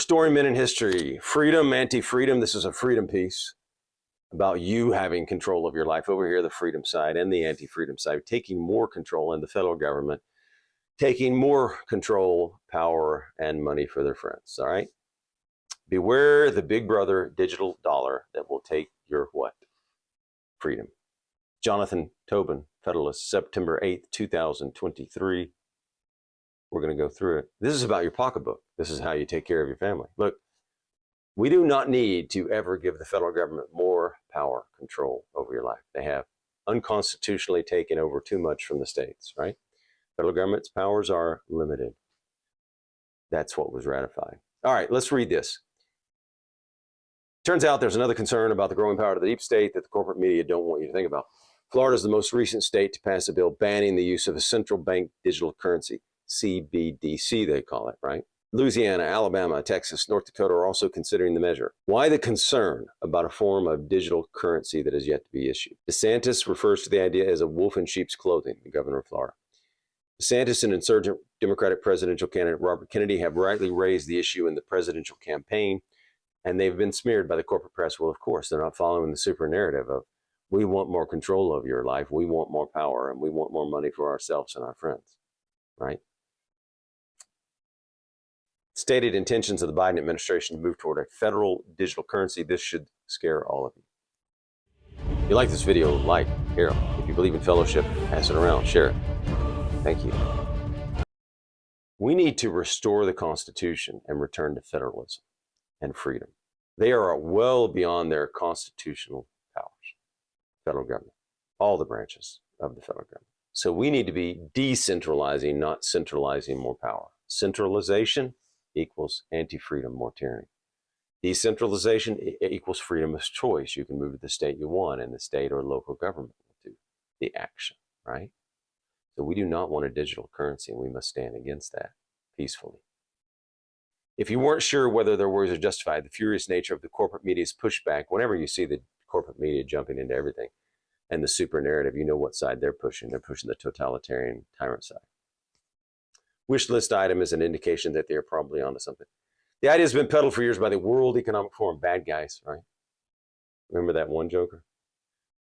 Restoring Men in History. Freedom, anti-freedom. This is a freedom piece about you having control of your life. Over here, the freedom side and the anti-freedom side, taking more control, and the federal government taking more control, power, and money for their friends. All right? Beware the big brother digital dollar that will take your what? Freedom. Jonathan Tobin, Federalist, September 8th, 2023. We're going to go through it. This is about your pocketbook. This is how you take care of your family. Look, we do not need to ever give the federal government more power, control over your life. They have unconstitutionally taken over too much from the states, right? Federal government's powers are limited. That's what was ratified. All right, let's read this. Turns out there's another concern about the growing power of the deep state that the corporate media don't want you to think about. Florida is the most recent state to pass a bill banning the use of a central bank digital currency, CBDC they call it, right? Louisiana, Alabama, Texas, North Dakota are also considering the measure. Why the concern about a form of digital currency that is yet to be issued? DeSantis refers to the idea as a wolf in sheep's clothing, the governor of Florida. DeSantis and insurgent Democratic presidential candidate Robert Kennedy have rightly raised the issue in the presidential campaign, and they've been smeared by the corporate press. Well, of course, they're not following the super narrative of, we want more control of your life, we want more power, and we want more money for ourselves and our friends, right? Stated intentions of the Biden administration to move toward a federal digital currency. This should scare all of you. If you like this video, like, share. If you believe in fellowship, pass it around, share it. Thank you. We need to restore the Constitution and return to federalism and freedom. They are well beyond their constitutional powers. Federal government, all the branches of the federal government. So we need to be decentralizing, not centralizing more power. Centralization equals anti-freedom, more tyranny. Decentralization equals freedom of choice. You can move to the state you want, and the state or local government will do the action, right? So we do not want a digital currency, and we must stand against that peacefully. If you weren't sure whether their words are justified, the furious nature of the corporate media's pushback, whenever you see the corporate media jumping into everything and the super narrative, you know what side they're pushing. They're pushing the totalitarian tyrant side. Wish list item is an indication that they're probably onto something. The idea has been peddled for years by the World Economic Forum, bad guys, right? Remember that one joker?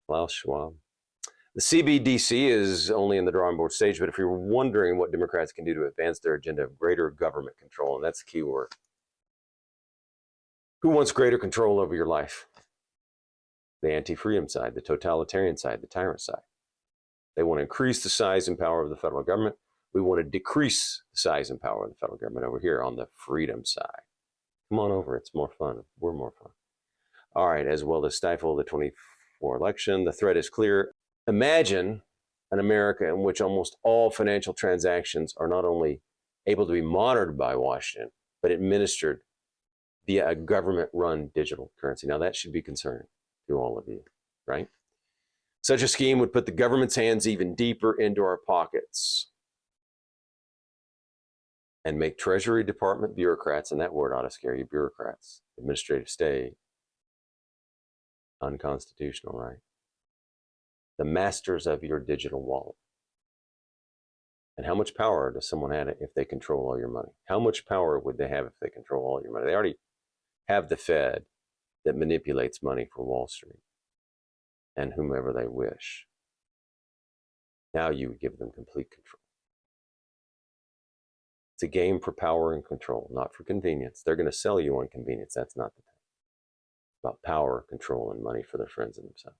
Klaus Schwab. The CBDC is only in the drawing board stage, but if you're wondering what Democrats can do to advance their agenda of greater government control, and that's the key word. Who wants greater control over your life? The anti-freedom side, the totalitarian side, the tyrant side. They want to increase the size and power of the federal government. We want to decrease the size and power of the federal government over here on the freedom side. Come on over, it's more fun. We're more fun. All right, as well as stifle the 24 election. The threat is clear. Imagine an America in which almost all financial transactions are not only able to be monitored by Washington, but administered via a government-run digital currency. Now that should be concerning to all of you, right? Such a scheme would put the government's hands even deeper into our pockets and make Treasury Department bureaucrats, and that word ought to scare you, bureaucrats, administrative state, unconstitutional, right? The masters of your digital wallet. And how much power does someone have if they control all your money? How much power would they have if they control all your money? They already have the Fed that manipulates money for Wall Street and whomever they wish. Now you would give them complete control. It's a game for power and control, not for convenience. They're going to sell you on convenience. That's not the thing. It's about power, control, and money for their friends and themselves.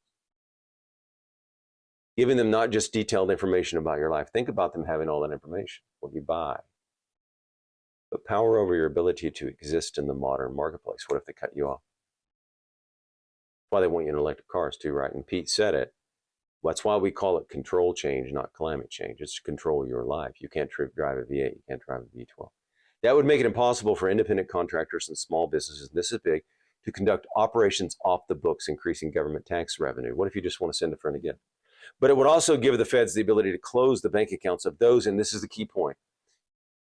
Giving them not just detailed information about your life. Think about them having all that information, what you buy. But power over your ability to exist in the modern marketplace. What if they cut you off? That's why they want you in electric cars too, right? And Pete said it. That's why we call it control change, not climate change. It's to control your life. You can't drive a V8. You can't drive a V12. That would make it impossible for independent contractors and small businesses, and this is big, to conduct operations off the books, increasing government tax revenue. What if you just want to send a friend again? But it would also give the feds the ability to close the bank accounts of those, and this is the key point,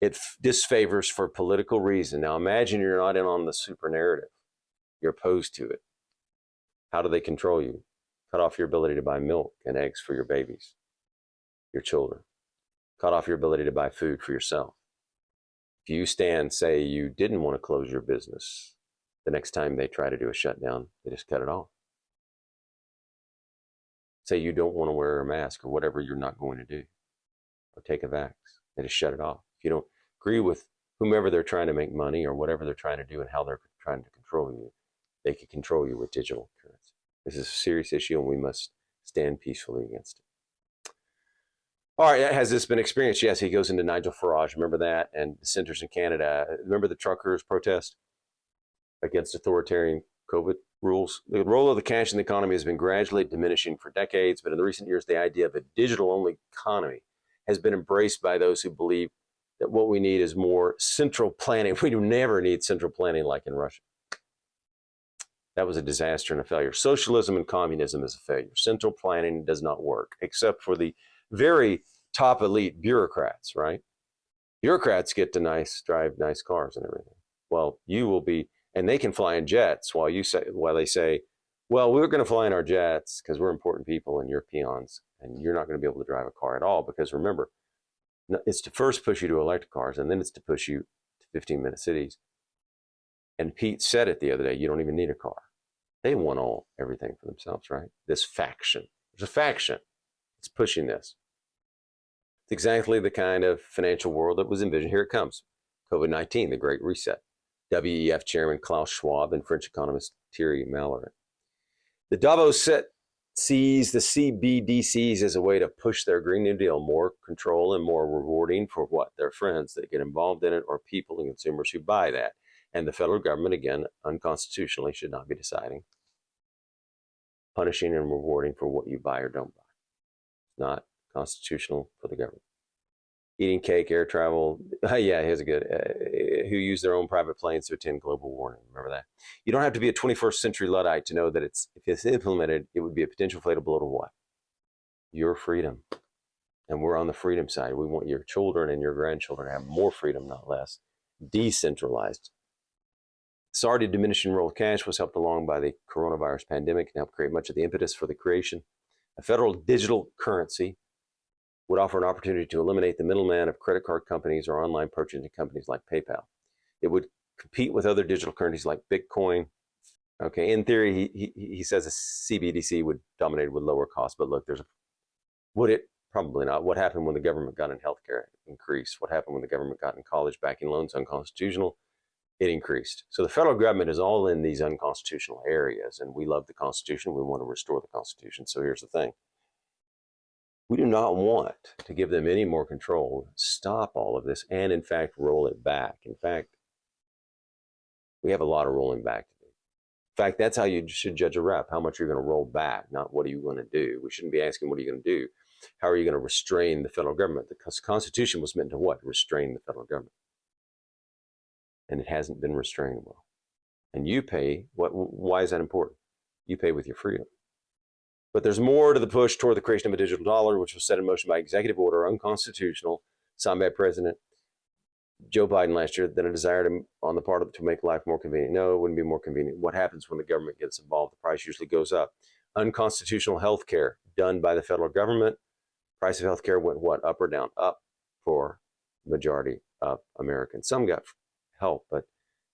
it disfavors for political reason. Now imagine you're not in on the super narrative. You're opposed to it. How do they control you? Cut off your ability to buy milk and eggs for your babies, your children. Cut off your ability to buy food for yourself. If you say you didn't want to close your business, the next time they try to do a shutdown, they just cut it off. Say you don't want to wear a mask or whatever you're not going to do, or take a vax, they just shut it off. If you don't agree with whomever they're trying to make money or whatever they're trying to do and how they're trying to control you, they can control you with digital currency. This is a serious issue and we must stand peacefully against it. All right, has this been experienced? Yes, he goes into Nigel Farage, remember that, and dissenters in Canada. Remember the truckers' protest against authoritarian COVID rules? The role of the cash in the economy has been gradually diminishing for decades, but in the recent years, the idea of a digital-only economy has been embraced by those who believe that what we need is more central planning. We do never need central planning like in Russia. That was a disaster and a failure. Socialism and communism is a failure. Central planning does not work, except for the very top elite bureaucrats, right? Bureaucrats get to drive nice cars and everything. Well, you will be, and they can fly in jets while they say, well, we're going to fly in our jets because we're important people and you're peons, and you're not going to be able to drive a car at all. Because remember, it's to first push you to electric cars, and then it's to push you to 15-minute cities. And Pete said it the other day, you don't even need a car. They want everything for themselves, right? This faction. There's a faction that's pushing this. It's exactly the kind of financial world that was envisioned. Here it comes. COVID-19, the Great Reset. WEF Chairman Klaus Schwab and French economist Thierry Mallory. The Davos set sees the CBDCs as a way to push their Green New Deal, more control and more rewarding for what? Their friends that get involved in it, or people and consumers who buy that. And the federal government, again, unconstitutionally, should not be deciding, punishing and rewarding for what you buy or don't buy. Not constitutional for the government. Eating cake, air travel. Yeah, here's a good. Who use their own private planes to attend global warming. Remember that. You don't have to be a 21st century Luddite to know that if it's implemented, it would be a potential fatal blow to what? Your freedom. And we're on the freedom side. We want your children and your grandchildren to have more freedom, not less. Decentralized. This already diminishing role of cash was helped along by the coronavirus pandemic and helped create much of the impetus for the creation. A federal digital currency would offer an opportunity to eliminate the middleman of credit card companies or online purchasing companies like PayPal. It would compete with other digital currencies like Bitcoin. Okay, in theory, he says a CBDC would dominate with lower costs, but look, would it? Probably not. What happened when the government got in healthcare? Increased. What happened when the government got in college backing loans? Unconstitutional. It increased. So the federal government is all in these unconstitutional areas, and we love the Constitution. We want to restore the Constitution. So here's the thing. We do not want to give them any more control, stop all of this, and in fact, roll it back. In fact, we have a lot of rolling back to do. In fact, that's how you should judge a rep, how much you're going to roll back, not what are you going to do. We shouldn't be asking what are you going to do. How are you going to restrain the federal government? The Constitution was meant to what? Restrain the federal government. And it hasn't been restrained well. And you pay, why is that important? You pay with your freedom. But there's more to the push toward the creation of a digital dollar, which was set in motion by executive order, unconstitutional, signed by President Joe Biden last year, than a desire on the part of to make life more convenient. No, it wouldn't be more convenient. What happens when the government gets involved? The price usually goes up. Unconstitutional health care done by the federal government. Price of health care went what? Up or down? Up for the majority of Americans. Some got help, but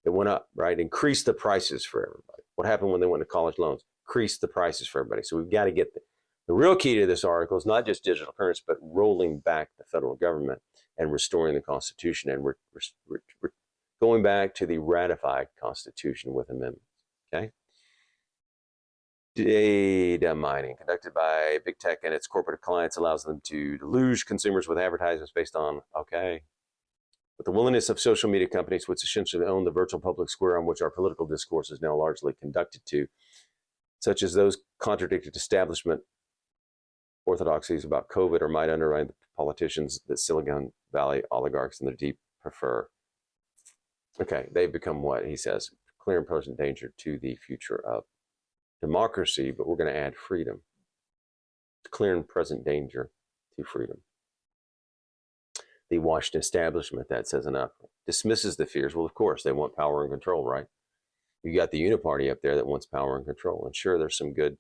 it went up, right? Increased the prices for everybody. What happened when they went to college loans? Increased the prices for everybody. So we've got to get the real key to this article is not just digital currency, but rolling back the federal government and restoring the Constitution. And we're going back to the ratified Constitution with amendments, okay? Data mining conducted by big tech and its corporate clients allows them to deluge consumers with advertisements based on, okay, but the willingness of social media companies, which essentially own the virtual public square on which our political discourse is now largely conducted to, such as those contradicted establishment orthodoxies about COVID, or might undermine the politicians that Silicon Valley oligarchs and their deep prefer. Okay, they've become what, he says, clear and present danger to the future of democracy, but we're going to add freedom. Clear and present danger to freedom. The Washington establishment, that says enough, dismisses the fears. Well, of course, they want power and control, right? You got the Uniparty up there that wants power and control. And sure, there's some good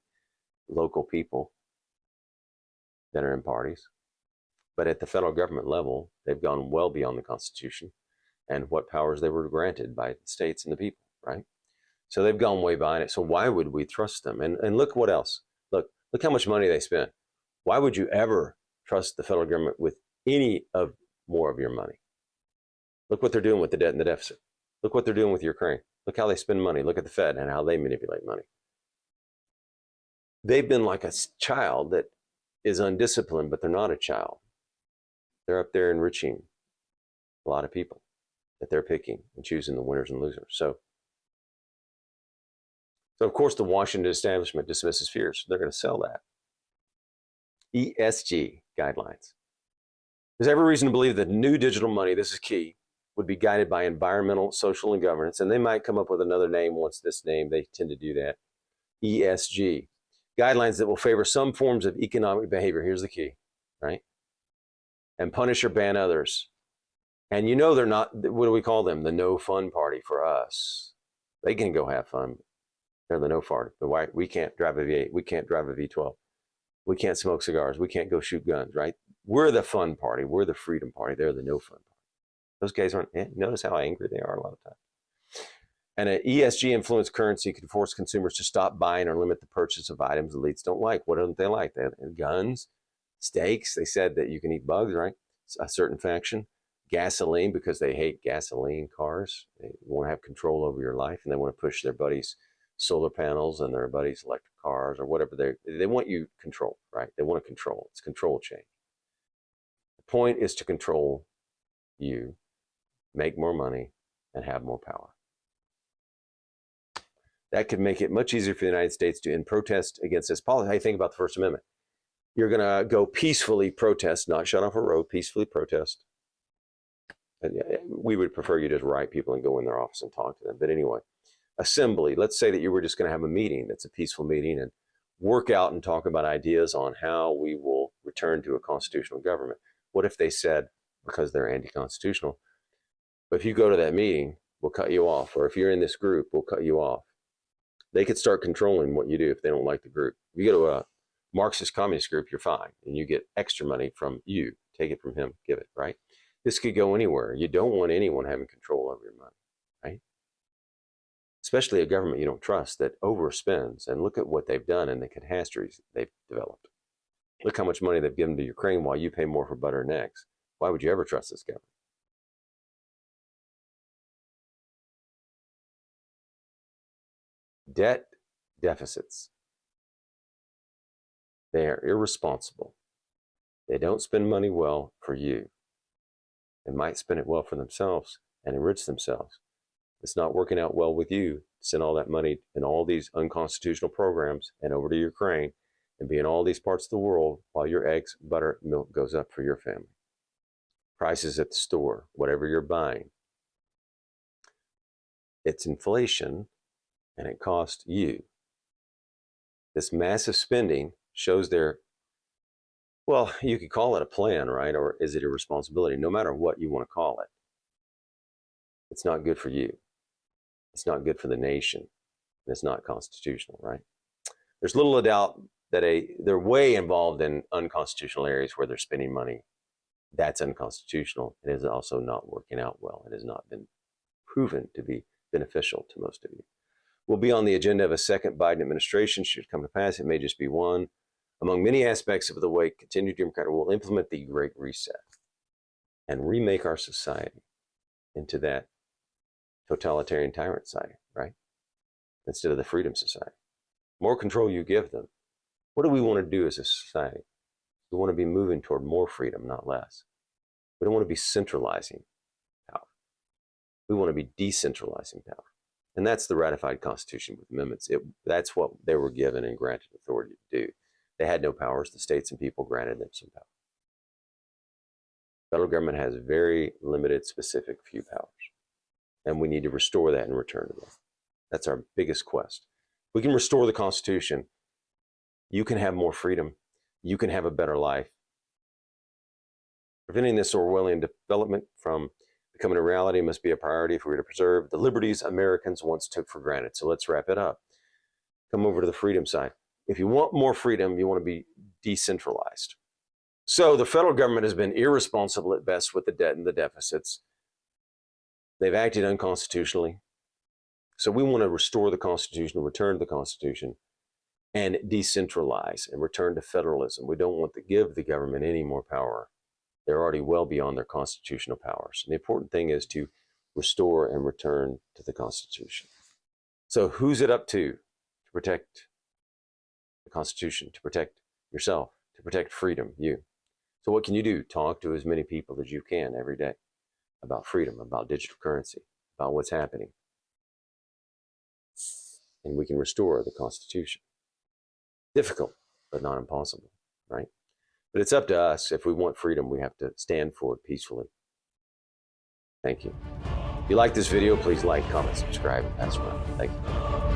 local people that are in parties. But at the federal government level, they've gone well beyond the Constitution. and what powers they were granted by the states and the people, right? So they've gone way behind it. So why would we trust them? And look what else. Look how much money they spent. Why would you ever trust the federal government with any of more of your money? Look what they're doing with the debt and the deficit. Look what they're doing with Ukraine. Look how they spend money. Look at the Fed and how they manipulate money. They've been like a child that is undisciplined, but they're not a child. They're up there enriching a lot of people that they're picking and choosing the winners and losers. So of course, the Washington establishment dismisses fears. They're going to sell that. ESG guidelines. There's every reason to believe that new digital money, this is key, would be guided by environmental, social, and governance. And they might come up with another name once this name. They tend to do that. ESG. Guidelines that will favor some forms of economic behavior. Here's the key, right? And punish or ban others. And you know they're not, what do we call them? The no fun party for us. They can go have fun. They're the no party. But why? We can't drive a V8. We can't drive a V12. We can't smoke cigars. We can't go shoot guns, right? We're the fun party. We're the freedom party. They're the no fun party. Those guys aren't, notice how angry they are a lot of times. And an ESG influenced currency could force consumers to stop buying or limit the purchase of items elites don't like. What don't they like? They have guns, steaks. They said that you can eat bugs, right? A certain faction. Gasoline, because they hate gasoline cars. They want to have control over your life, and they want to push their buddies' solar panels and their buddies' electric cars or whatever. They want you controlled, right? They want to control. It's control chain. The point is to control you, make more money, and have more power. That could make it much easier for the United States to protest against this policy. How do you think about the First Amendment? You're going to go peacefully protest, not shut off a road, peacefully protest. We would prefer you just write people and go in their office and talk to them. But anyway, assembly, let's say that you were just going to have a meeting that's a peaceful meeting and work out and talk about ideas on how we will return to a constitutional government. What if they said, because they're anti-constitutional, but if you go to that meeting, we'll cut you off. Or if you're in this group, we'll cut you off. They could start controlling what you do if they don't like the group. If you go to a Marxist communist group, you're fine. And you get extra money from you. Take it from him, give it, right? This could go anywhere. You don't want anyone having control over your money, right? Especially a government you don't trust that overspends. And look at what they've done and the catastrophes they've developed. Look how much money they've given to Ukraine while you pay more for butter and eggs. Why would you ever trust this government? Debt deficits. They are irresponsible. They don't spend money well for you. They might spend it well for themselves and enrich themselves. It's not working out well with you. Send all that money in all these unconstitutional programs and over to Ukraine and be in all these parts of the world while your eggs, butter, milk goes up for your family. Prices at the store, whatever you're buying. It's inflation and it costs you. This massive spending shows their, well, you could call it a plan, right? Or is it irresponsibility? No matter what you want to call it, it's not good for you. It's not good for the nation. It's not constitutional, right? There's little doubt that they're way involved in unconstitutional areas where they're spending money. That's unconstitutional. It is also not working out well. It has not been proven to be beneficial to most of you. Will be on the agenda of a second Biden administration should it come to pass. It may just be one. Among many aspects of the way continued Democrat will implement the Great Reset and remake our society into that totalitarian tyrant society, right? Instead of the freedom society. More control you give them. What do we want to do as a society? We want to be moving toward more freedom, not less. We don't want to be centralizing power. We want to be decentralizing power. And that's the ratified Constitution with amendments. That's what they were given and granted authority to do. They had no powers. The states and people granted them some power. Federal government has very limited, specific few powers. And we need to restore that and return to them. That's our biggest quest. We can restore the Constitution. You can have more freedom. You can have a better life. Preventing this Orwellian development from becoming a reality must be a priority if we're to preserve the liberties Americans once took for granted. So let's wrap it up. Come over to the freedom side. If you want more freedom, you want to be decentralized. So the federal government has been irresponsible at best with the debt and the deficits. They've acted unconstitutionally. So we want to restore the Constitution, return to the Constitution, and decentralize and return to federalism. We don't want to give the government any more power. They're already well beyond their constitutional powers. And the important thing is to restore and return to the Constitution. So who's it up to protect the Constitution, to protect yourself, to protect freedom, you? So what can you do? Talk to as many people as you can every day about freedom, about digital currency, about what's happening. And we can restore the Constitution. Difficult, but not impossible, right? But it's up to us. If we want freedom, we have to stand for it peacefully. Thank you. If you like this video, please like, comment, subscribe, and pass it around. Thank you.